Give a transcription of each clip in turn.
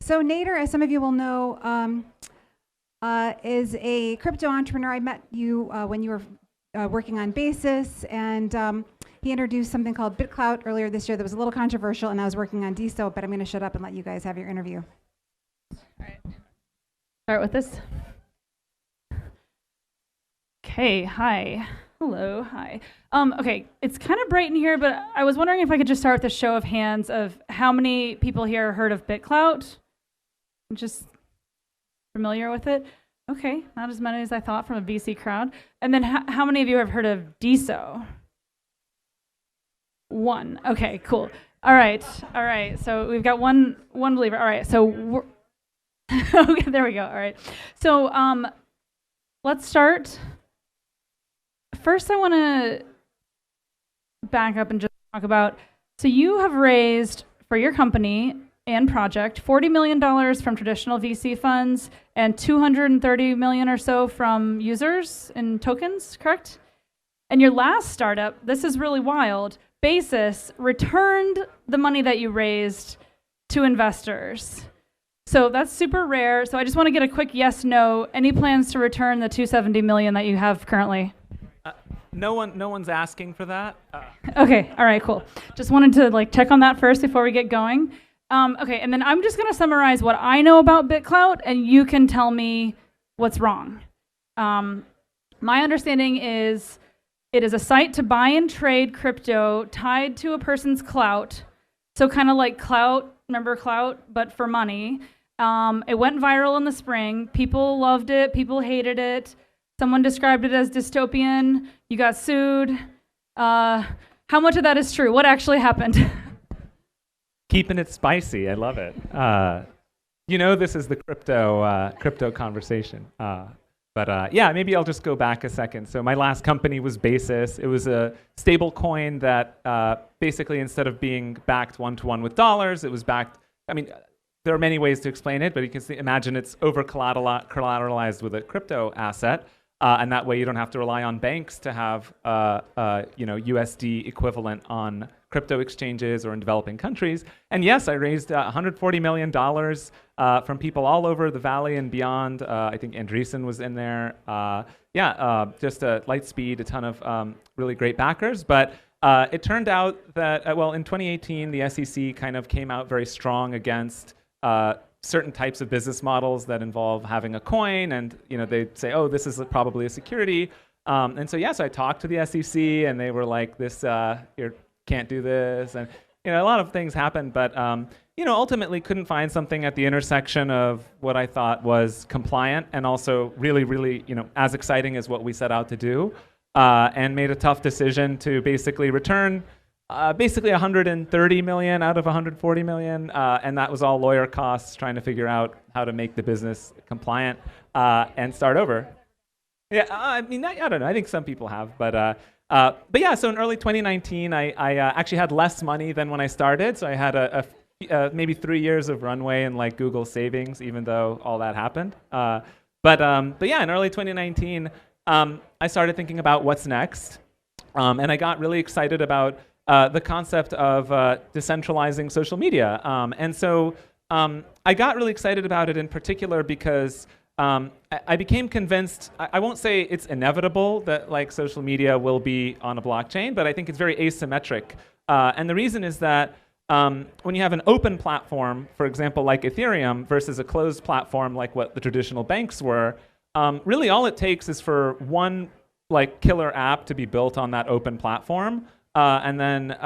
So Nadar, as some of you will know, is a crypto entrepreneur. I met you when you were working on Basis, and he introduced something called BitClout earlier this year that was a little controversial, and I was working on Deso, but I'm going to shut up and let you guys have your interview. All right. Start with this. Okay, hi. Hello, hi. Okay, it's kind of bright in here, but I was wondering if I could just start with a show of hands of how many people here heard of BitClout? Just familiar with it? Okay, not as many as I thought from a VC crowd. And then how many of you have heard of Deso? One. Okay, cool. All right. So we've got one believer. All right, so we're okay, there we go. All right. So let's start. First, I want to back up and just talk about, so you have raised for your company and project $40 million from traditional VC funds and $230 million or so from users in tokens, correct? And your last startup, this is really wild, Basis, returned the money that you raised to investors. So that's super rare. So I just want to get a quick yes, no. Any plans to return the $270 million that you have currently? No one's asking for that. Okay, all right, cool. Just wanted to check on that first before we get going. Okay, and then I'm just going to summarize what I know about BitClout, and you can tell me what's wrong. My understanding is it is a site to buy and trade crypto tied to a person's clout. So kind of like Clout, remember Clout, but for money. It went viral in the spring. People loved it. People hated it. Someone described it as dystopian. You got sued. How much of that is true? What actually happened? Keeping it spicy. I love it. This is the crypto conversation. But yeah, maybe I'll just go back a second. So my last company was Basis. It was a stable coin that basically, instead of being backed one-to-one with dollars, it was backed, there are many ways to explain it, but you can imagine it's over-collateralized with a crypto asset. And that way you don't have to rely on banks to have USD equivalent on crypto exchanges or in developing countries. And yes, I raised $140 million from people all over the Valley and beyond. I think Andreessen was in there. Just Lightspeed, a ton of really great backers. But it turned out that, in 2018, the SEC kind of came out very strong against certain types of business models that involve having a coin, and they say, oh, this is probably a security. And so I talked to the SEC, and they were like, this you can't do this, and a lot of things happened, but ultimately couldn't find something at the intersection of what I thought was compliant and also really, really as exciting as what we set out to do, and made a tough decision to basically return basically $130 million out of $140 million, and that was all lawyer costs trying to figure out how to make the business compliant and start over. Yeah, I don't know. I think some people have, but yeah. So in early 2019, I actually had less money than when I started. So I had maybe 3 years of runway and Google savings, even though all that happened. But yeah, in early 2019, I started thinking about what's next, and I got really excited about the concept of decentralizing social media. And so I got really excited about it in particular because I became convinced, I won't say it's inevitable that social media will be on a blockchain, but I think it's very asymmetric. And the reason is that when you have an open platform, for example, like Ethereum, versus a closed platform like what the traditional banks were, really all it takes is for one killer app to be built on that open platform. And then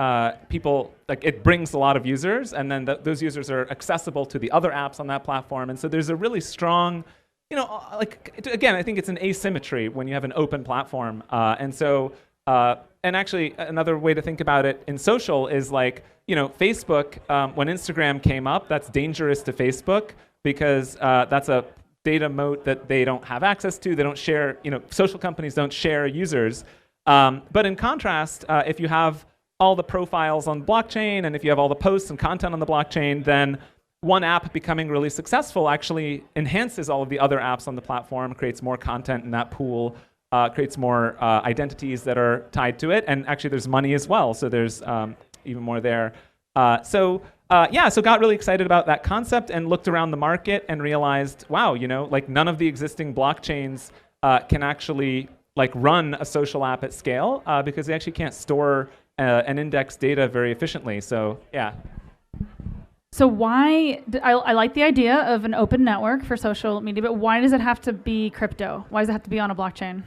people, it brings a lot of users, and then those users are accessible to the other apps on that platform. And so there's a really strong, again, I think it's an asymmetry when you have an open platform. And so, and actually another way to think about it in social is Facebook, when Instagram came up, that's dangerous to Facebook because that's a data moat that they don't have access to. They don't share, social companies don't share users. But in contrast, if you have all the profiles on blockchain and if you have all the posts and content on the blockchain, then one app becoming really successful actually enhances all of the other apps on the platform, creates more content in that pool, creates more identities that are tied to it, and actually there's money as well, so there's even more there. So yeah, so got really excited about that concept and looked around the market and realized, wow, like none of the existing blockchains can actually like run a social app at scale because they actually can't store and index data very efficiently. So yeah. So why, I like the idea of an open network for social media, but why does it have to be crypto? Why does it have to be on a blockchain?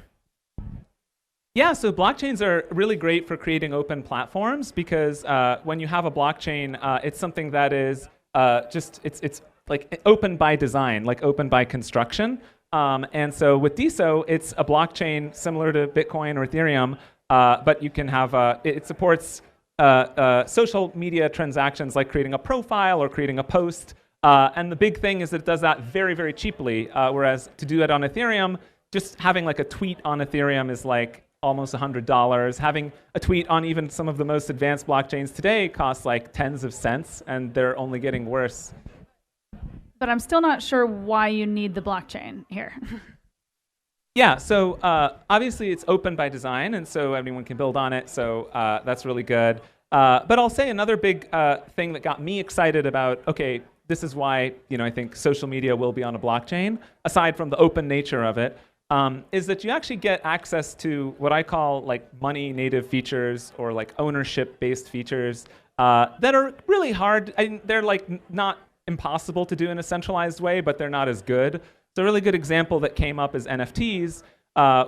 Yeah, so blockchains are really great for creating open platforms because when you have a blockchain, it's something that is it's like open by design, like open by construction. And so with Deso, it's a blockchain similar to Bitcoin or Ethereum, but you can have, it supports social media transactions like creating a profile or creating a post. And the big thing is that it does that very, very cheaply, whereas to do it on Ethereum, just having like a tweet on Ethereum is like almost $100. Having a tweet on even some of the most advanced blockchains today costs like tens of cents, and they're only getting worse. But I'm still not sure why you need the blockchain here. Yeah, so obviously it's open by design, and so anyone can build on it, so that's really good. But I'll say another big thing that got me excited about, okay, this is why I think social media will be on a blockchain, aside from the open nature of it, is that you actually get access to what I call like money native features or like ownership-based features that are really hard. They're like not impossible to do in a centralized way, but they're not as good. So a really good example that came up is NFTs,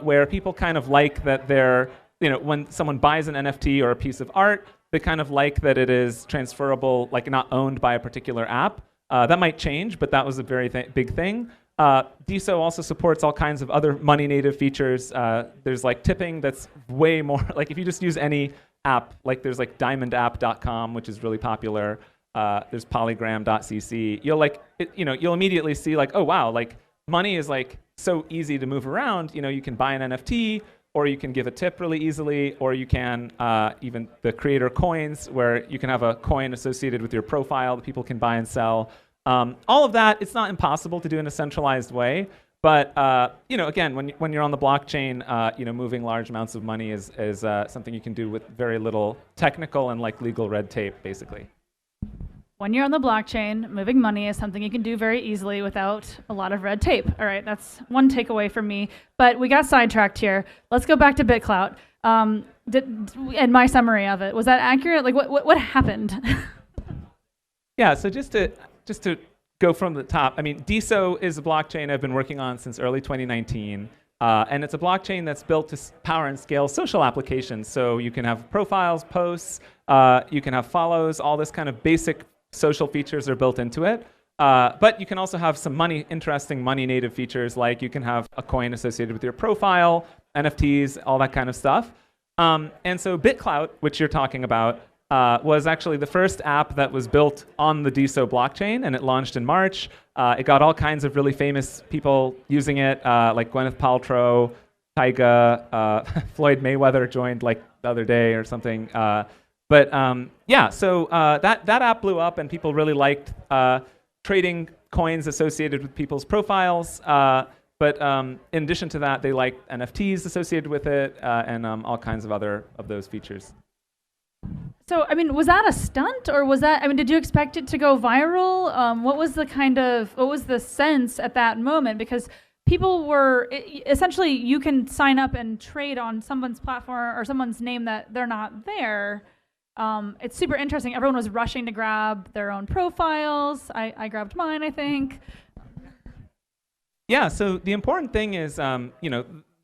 where people kind of like that they're, when someone buys an NFT or a piece of art, they kind of like that it is transferable, like not owned by a particular app. That might change, but that was a very big thing. Deso also supports all kinds of other money native features. There's like tipping that's way more, like if you just use any app, like there's like diamondapp.com, which is really popular. There's polygram.cc. You'll immediately see like, oh wow, like money is like so easy to move around. You can buy an NFT, or you can give a tip really easily, or you can even the creator coins, where you can have a coin associated with your profile that people can buy and sell. All of that, it's not impossible to do in a centralized way, but again, when you're on the blockchain, moving large amounts of money is something you can do with very little technical and like legal red tape, basically. When you're on the blockchain, moving money is something you can do very easily without a lot of red tape. All right, that's one takeaway from me. But we got sidetracked here. Let's go back to BitClout. And my summary of it, was that accurate? Like, what happened? Yeah. So just to go from the top, I mean, Deso is a blockchain I've been working on since early 2019. And it's a blockchain that's built to power and scale social applications. So you can have profiles, posts, you can have follows, all this kind of basic social features are built into it. But you can also have some interesting money native features, like you can have a coin associated with your profile, NFTs, all that kind of stuff. And so BitClout, which you're talking about, was actually the first app that was built on the Deso blockchain, and it launched in March. It got all kinds of really famous people using it, like Gwyneth Paltrow, Tyga, Floyd Mayweather joined like the other day or something. Yeah, so that app blew up, and people really liked trading coins associated with people's profiles. But in addition to that, they liked NFTs associated with it, and all kinds of other of those features. So, I mean, was that a stunt, or was that, did you expect it to go viral? What was the sense at that moment? Because people were, essentially, you can sign up and trade on someone's platform or someone's name that they're not there. It's super interesting. Everyone was rushing to grab their own profiles. I grabbed mine, I think. Yeah, so the important thing is,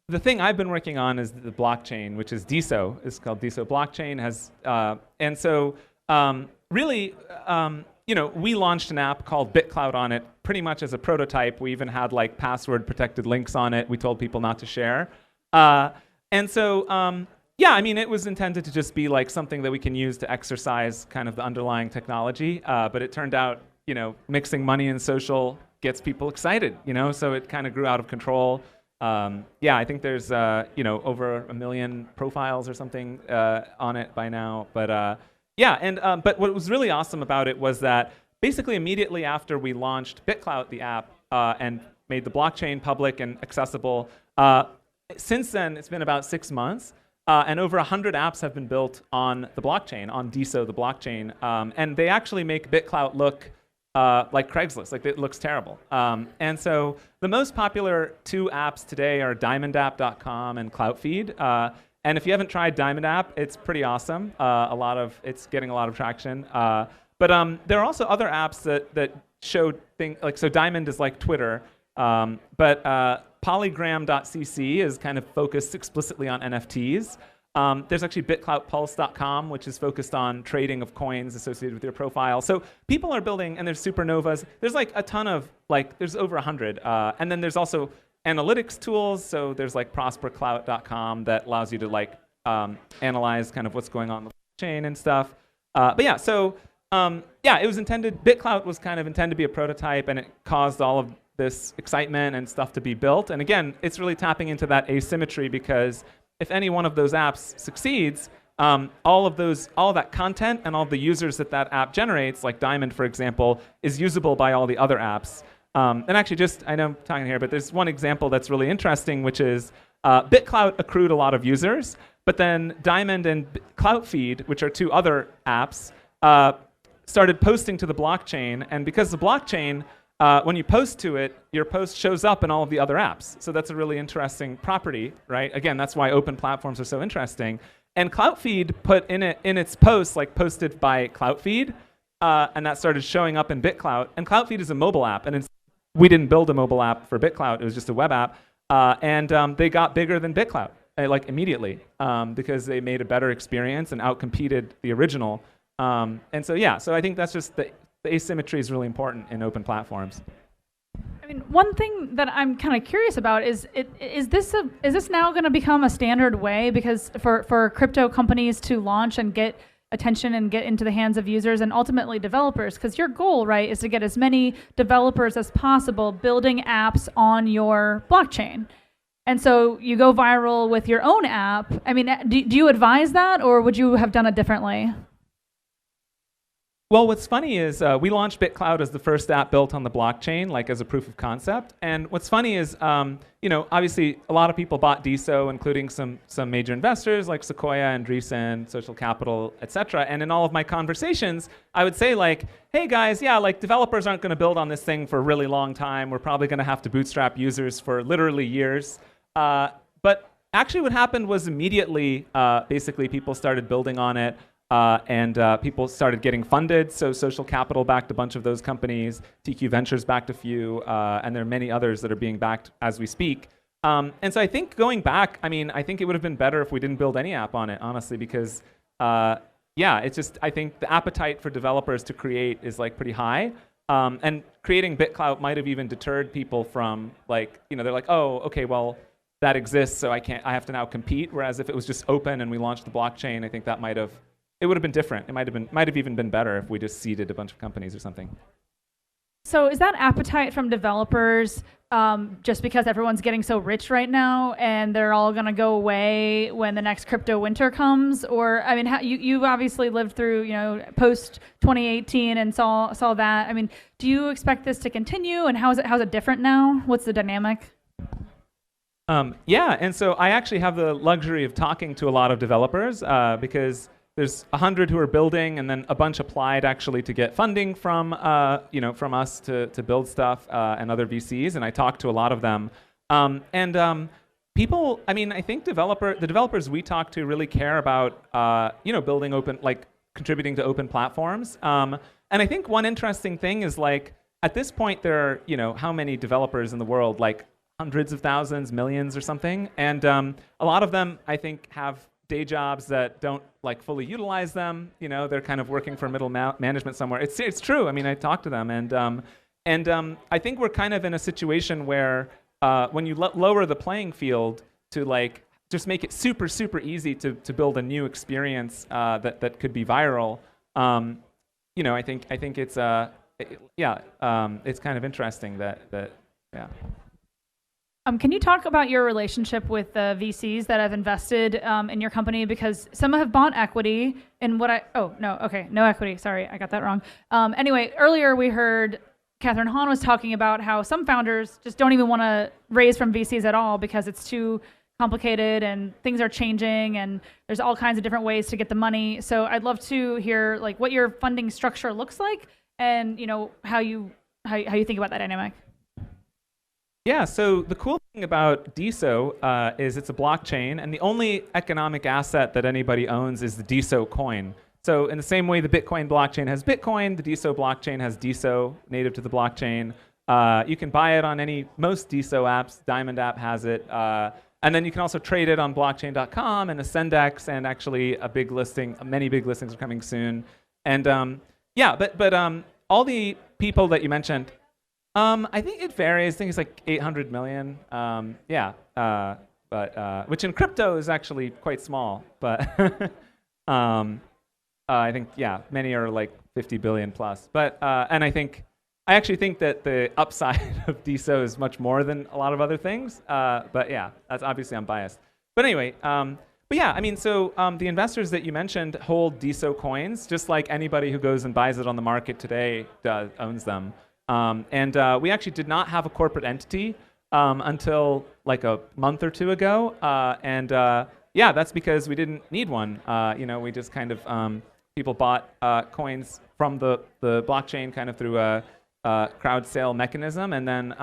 the thing I've been working on is the blockchain, which is Deso. It's called Deso blockchain. And so really, we launched an app called BitClout on it, pretty much as a prototype. We even had like password protected links on it. We told people not to share. And so, yeah, it was intended to just be like something that we can use to exercise kind of the underlying technology. But it turned out, mixing money and social gets people excited, so it kind of grew out of control. Yeah, I think there's over 1 million profiles or something on it by now. But yeah, but what was really awesome about it was that basically immediately after we launched BitClout, the app, and made the blockchain public and accessible, since then it's been about 6 months. and over 100 apps have been built on the blockchain, on Deso, the blockchain. And they actually make BitClout look like Craigslist, like it looks terrible. And so the most popular 2 apps today are diamondapp.com and CloutFeed. And if you haven't tried Diamond App, it's pretty awesome. It's getting a lot of traction. But there are also other apps that show things, like, so Diamond is like Twitter, but polygram.cc is kind of focused explicitly on NFTs. There's actually bitcloutpulse.com, which is focused on trading of coins associated with your profile. So people are building, and there's supernovas. There's like a ton of, like, there's over 100. And then there's also analytics tools. So there's like prosperclout.com that allows you to like analyze kind of what's going on in the chain and stuff. But yeah, so yeah, it was intended, BitClout was kind of intended to be a prototype, and it caused all of this excitement and stuff to be built. And again, it's really tapping into that asymmetry, because if any one of those apps succeeds, all of that content and all the users that app generates, like Diamond, for example, is usable by all the other apps. And actually, I know I'm talking here, but there's one example that's really interesting, which is BitClout accrued a lot of users, but then Diamond and CloutFeed, which are 2 other apps, started posting to the blockchain. And because the blockchain, when you post to it, your post shows up in all of the other apps. So that's a really interesting property, right? Again, that's why open platforms are so interesting. And CloutFeed put in its posts, like posted by CloutFeed, and that started showing up in BitClout. And CloutFeed is a mobile app, and we didn't build a mobile app for BitClout. It was just a web app. And they got bigger than BitClout, like immediately, because they made a better experience and outcompeted the original. And so yeah, so I think that's just the asymmetry is really important in open platforms. I mean, one thing that I'm kind of curious about is this now going to become a standard way, because for crypto companies to launch and get attention and get into the hands of users and ultimately developers, because your goal, right, is to get as many developers as possible building apps on your blockchain. And so you go viral with your own app. I mean, do you advise that, or would you have done it differently? Well, what's funny is we launched BitClout as the first app built on the blockchain, like as a proof of concept. And what's funny is, obviously a lot of people bought Deso, including some major investors like Sequoia and Andreessen, Social Capital, et cetera. And in all of my conversations, I would say like, hey guys, yeah, like developers aren't going to build on this thing for a really long time. We're probably going to have to bootstrap users for literally years. But actually what happened was immediately, basically people started building on it. And people started getting funded. So Social Capital backed a bunch of those companies. TQ Ventures backed a few. And there are many others that are being backed as we speak. And so I think going back, I mean, I think it would have been better if we didn't build any app on it, honestly, because yeah, it's just, I think the appetite for developers to create is like pretty high. And creating BitClout might have even deterred people from like, they're like, oh, okay, well, that exists, so I have to now compete. Whereas if it was just open and we launched the blockchain, I think that it would have been different. It might have even been better if we just seeded a bunch of companies or something. So is that appetite from developers just because everyone's getting so rich right now and they're all going to go away when the next crypto winter comes? Or, I mean, you've obviously lived through, post 2018 and saw that. I mean, do you expect this to continue, and how's it different now? What's the dynamic? Yeah, and so I actually have the luxury of talking to a lot of developers because there's 100 who are building, and then a bunch applied actually to get funding from from us to build stuff and other VCs, and I talked to a lot of them. People, I mean, I think the developers we talk to really care about building open, like contributing to open platforms. And I think one interesting thing is like at this point there are how many developers in the world, like hundreds of thousands, millions or something, and a lot of them I think have day jobs that don't like fully utilize them. They're kind of working for middle management somewhere. It's true. I mean, I talked to them, and I think we're kind of in a situation where when you lower the playing field to like just make it super easy to build a new experience that could be viral. I think it's it's kind of interesting that. Can you talk about your relationship with the VCs that have invested in your company? Because some have bought equity in no equity. Sorry, I got that wrong. Anyway, earlier we heard Catherine Hahn was talking about how some founders just don't even want to raise from VCs at all because it's too complicated and things are changing and there's all kinds of different ways to get the money. So I'd love to hear like what your funding structure looks like and how you think about that dynamic. Yeah, so the cool thing about Deso is it's a blockchain, and the only economic asset that anybody owns is the Deso coin. So in the same way the Bitcoin blockchain has Bitcoin, the Deso blockchain has Deso native to the blockchain. You can buy it on most Deso apps. Diamond app has it. And then you can also trade it on blockchain.com and Ascendex, and actually many big listings are coming soon. And yeah, but all the people that you mentioned, I think it varies. I think it's like 800 million. But which in crypto is actually quite small. But I think, many are like 50 billion plus. But and I actually think that the upside of Deso is much more than a lot of other things. But yeah, that's obviously I'm biased. But anyway, the investors that you mentioned hold Deso coins, just like anybody who goes and buys it on the market today owns them. We actually did not have a corporate entity until like a month or two ago. That's because we didn't need one. We just kind of, people bought coins from the blockchain kind of through a crowd sale mechanism. And then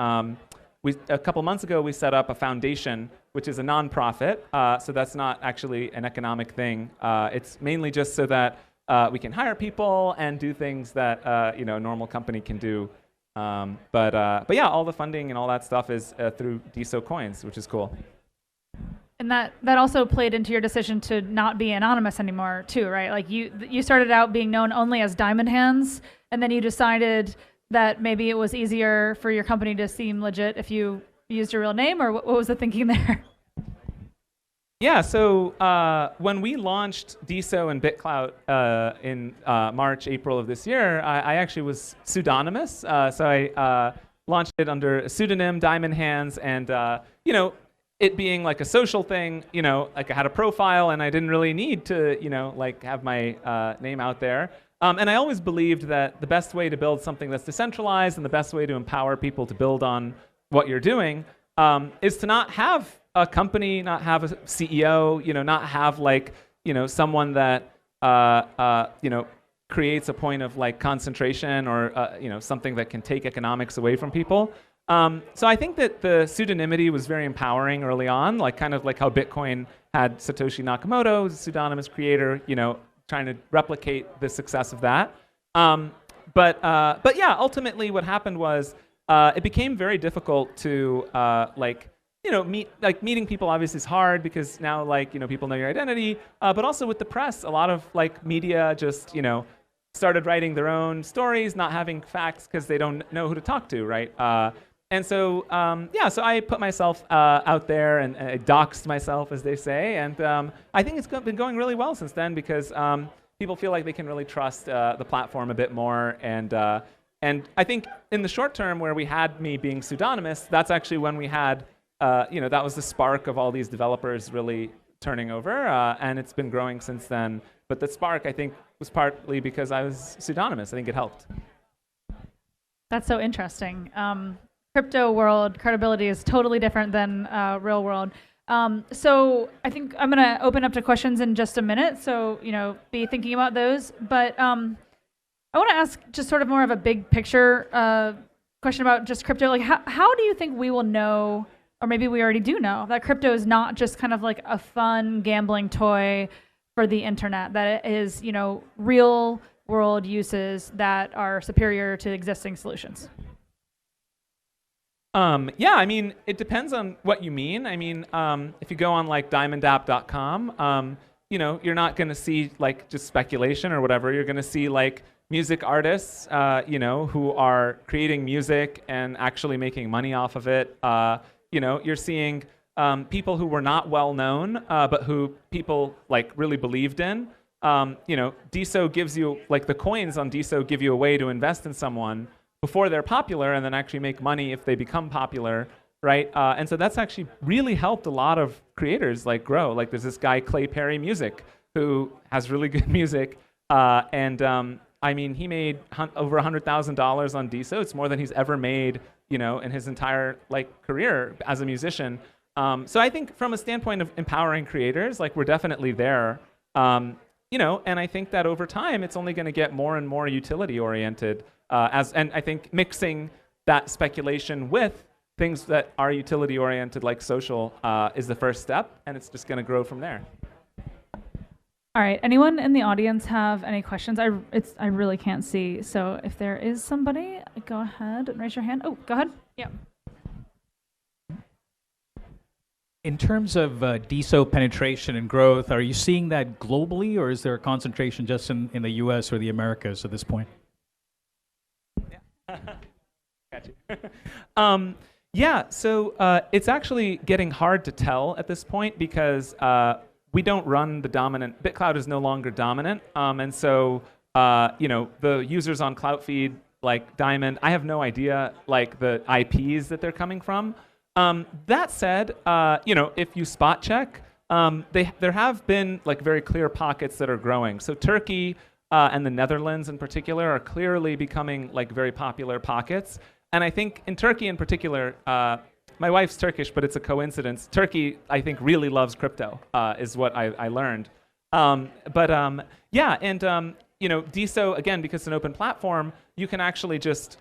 a couple months ago, we set up a foundation, which is a nonprofit. So that's not actually an economic thing. It's mainly just so that we can hire people and do things that a normal company can do. But yeah, all the funding and all that stuff is through Deso coins, which is cool. And that also played into your decision to not be anonymous anymore too, right? Like you started out being known only as Diamond Hands, and then you decided that maybe it was easier for your company to seem legit if you used your real name, or what was the thinking there? Yeah, so when we launched Deso and BitClout in March, April of this year, I actually was pseudonymous. So I launched it under a pseudonym, Diamond Hands, and it being like a social thing, like I had a profile and I didn't really need to, like have my name out there. And I always believed that the best way to build something that's decentralized and the best way to empower people to build on what you're doing is to not have a company, not have a CEO, not have like, someone that, creates a point of like concentration or, something that can take economics away from people. So I think that the pseudonymity was very empowering early on, like kind of like how Bitcoin had Satoshi Nakamoto, a pseudonymous creator, trying to replicate the success of that. But yeah, ultimately what happened was it became very difficult to meeting people obviously is hard because now people know your identity, but also with the press, a lot of media just started writing their own stories, not having facts because they don't know who to talk to, right? And so so I put myself out there and I doxed myself, as they say, and I think it's been going really well since then because people feel like they can really trust the platform a bit more, and I think in the short term where we had me being pseudonymous, that's actually when we had that was the spark of all these developers really turning over, and it's been growing since then. But the spark, I think, was partly because I was pseudonymous. I think it helped. That's so interesting. Crypto world credibility is totally different than real world. So I think I'm going to open up to questions in just a minute. So, be thinking about those. But I want to ask just sort of more of a big picture question about just crypto. Like, how do you think we will know, or maybe we already do know, that crypto is not just kind of like a fun gambling toy for the internet, that it is, real world uses that are superior to existing solutions? Yeah, I mean, it depends on what you mean. I mean, if you go on like diamondapp.com, you're not going to see like just speculation or whatever. You're going to see like music artists, who are creating music and actually making money off of it. You're seeing people who were not well known, but who people like really believed in. Deso gives you, like the coins on Deso give you a way to invest in someone before they're popular and then actually make money if they become popular, right? And so that's actually really helped a lot of creators like grow. Like there's this guy, Clay Perry Music, who has really good music. I mean, he made over $100,000 on Deso. It's more than he's ever made, in his entire career as a musician. So I think from a standpoint of empowering creators, like we're definitely there. You know, and I think that over time, it's only going to get more and more utility oriented. And I think mixing that speculation with things that are utility oriented, like social, is the first step, and it's just going to grow from there. All right. Anyone in the audience have any questions? I really can't see. So if there is somebody, go ahead and raise your hand. Oh, go ahead. Yeah. In terms of Deso penetration and growth, are you seeing that globally, or is there a concentration just in the US or the Americas at this point? Yeah. Got you. Yeah, so it's actually getting hard to tell at this point because we don't run the dominant, BitClout is no longer dominant. And so, you know, the users on CloutFeed, like Diamond, I have no idea, like the IPs that they're coming from. That said, you know, if you spot check, there have been like very clear pockets that are growing. So Turkey and the Netherlands in particular are clearly becoming like very popular pockets. And I think in Turkey in particular, my wife's Turkish, but it's a coincidence. Turkey, I think, really loves crypto, is what I learned. Yeah, and you know, Deso, again, because it's an open platform, you can actually just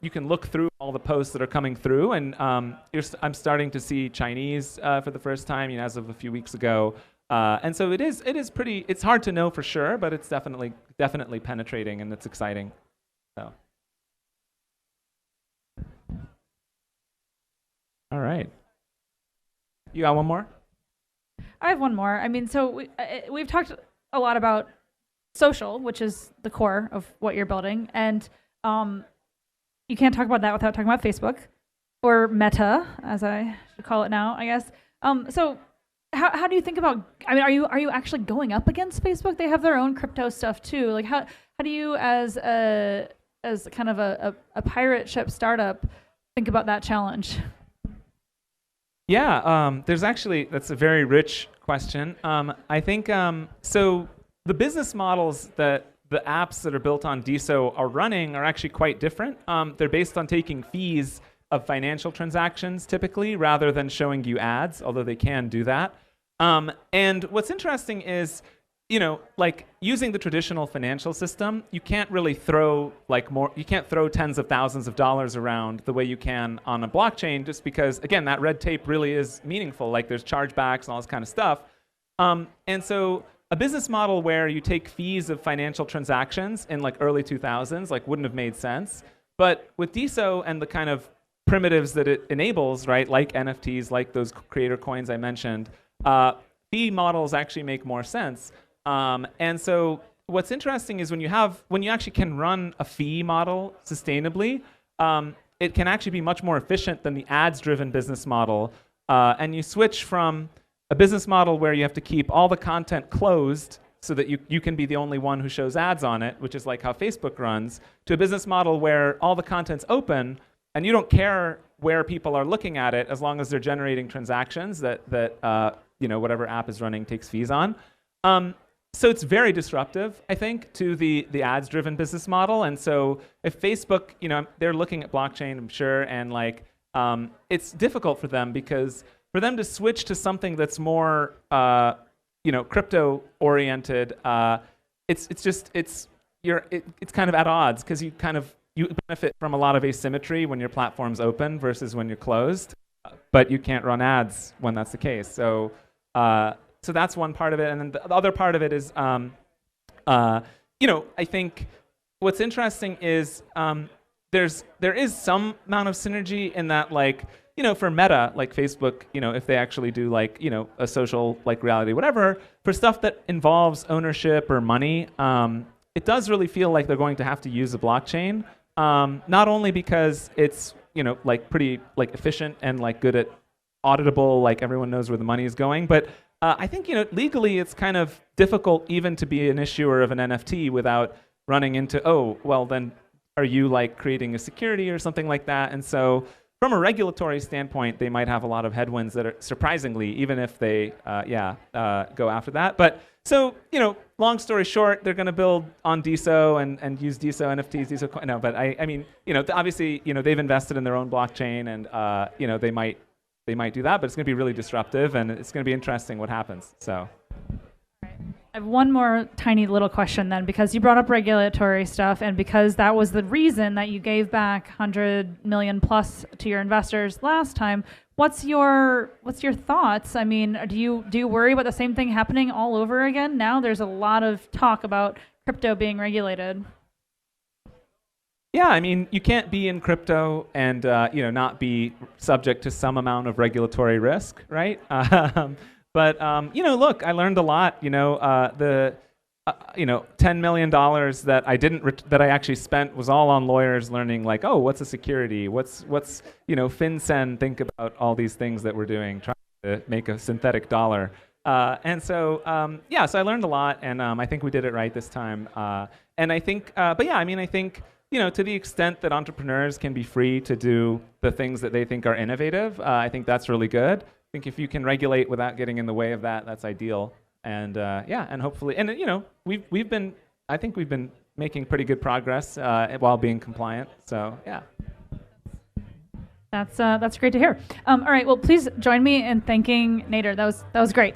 you can look through all the posts that are coming through, and I'm starting to see Chinese for the first time, you know, as of a few weeks ago, and so it is pretty. It's hard to know for sure, but it's definitely penetrating, and it's exciting. So. All right. You got one more? I have one more. I mean, so we've talked a lot about social, which is the core of what you're building, and you can't talk about that without talking about Facebook, or Meta, as I should call it now, I guess. So how do you think about? I mean, are you actually going up against Facebook? They have their own crypto stuff too. Like, how do you, as kind of a pirate ship startup, think about that challenge? Yeah, that's a very rich question. I think, so the business models that the apps that are built on Deso are running are actually quite different. They're based on taking fees of financial transactions typically, rather than showing you ads, although they can do that. And what's interesting is, you know, like using the traditional financial system, you can't really throw you can't throw tens of thousands of dollars around the way you can on a blockchain, just because, again, that red tape really is meaningful. Like there's chargebacks and all this kind of stuff. And so a business model where you take fees of financial transactions in like early 2000s, like wouldn't have made sense. But with Deso and the kind of primitives that it enables, right, like NFTs, like those creator coins I mentioned, fee models actually make more sense. And so what's interesting is when you actually can run a fee model sustainably, it can actually be much more efficient than the ads-driven business model. And you switch from a business model where you have to keep all the content closed so that you can be the only one who shows ads on it, which is like how Facebook runs, to a business model where all the content's open and you don't care where people are looking at it as long as they're generating transactions that you know, whatever app is running takes fees on. So it's very disruptive, I think, to the ads-driven business model. And so if Facebook, you know, they're looking at blockchain, I'm sure, and like it's difficult for them because for them to switch to something that's more, you know, crypto-oriented, it's kind of at odds because you benefit from a lot of asymmetry when your platform's open versus when you're closed, but you can't run ads when that's the case. So. So that's one part of it, and then the other part of it is, you know, I think what's interesting is there is some amount of synergy in that, like, you know, for Meta, like Facebook, you know, if they actually do like, you know, a social like reality, whatever, for stuff that involves ownership or money, it does really feel like they're going to have to use a blockchain, not only because it's, you know, like pretty like efficient and like good at auditable, like everyone knows where the money is going, but I think, you know, legally it's kind of difficult even to be an issuer of an NFT without running into, oh, well then are you like creating a security or something like that? And so from a regulatory standpoint, they might have a lot of headwinds that are surprisingly, even if they, go after that. But so, you know, long story short, they're going to build on Deso and use Deso NFTs, Deso coin. No, but I mean, you know, obviously, you know, they've invested in their own blockchain and, you know, they might they might do that, but it's going to be really disruptive, and it's going to be interesting what happens. So. I have one more tiny little question then, because you brought up regulatory stuff, and because that was the reason that you gave back 100 million plus to your investors last time. What's your thoughts? I mean, do you worry about the same thing happening all over again? Now there's a lot of talk about crypto being regulated. Yeah, I mean, you can't be in crypto and not be subject to some amount of regulatory risk, right? But look, I learned a lot. The $10 million that I that I actually spent was all on lawyers learning, like, oh, what's a security? What's FinCEN think about all these things that we're doing, trying to make a synthetic dollar. So I learned a lot, and I think we did it right this time. And I think, I think, to the extent that entrepreneurs can be free to do the things that they think are innovative, I think that's really good. I think if you can regulate without getting in the way of that, that's ideal. And and hopefully, and we've been making pretty good progress while being compliant. So yeah. That's great to hear. All right, well, please join me in thanking Nadar. That was great.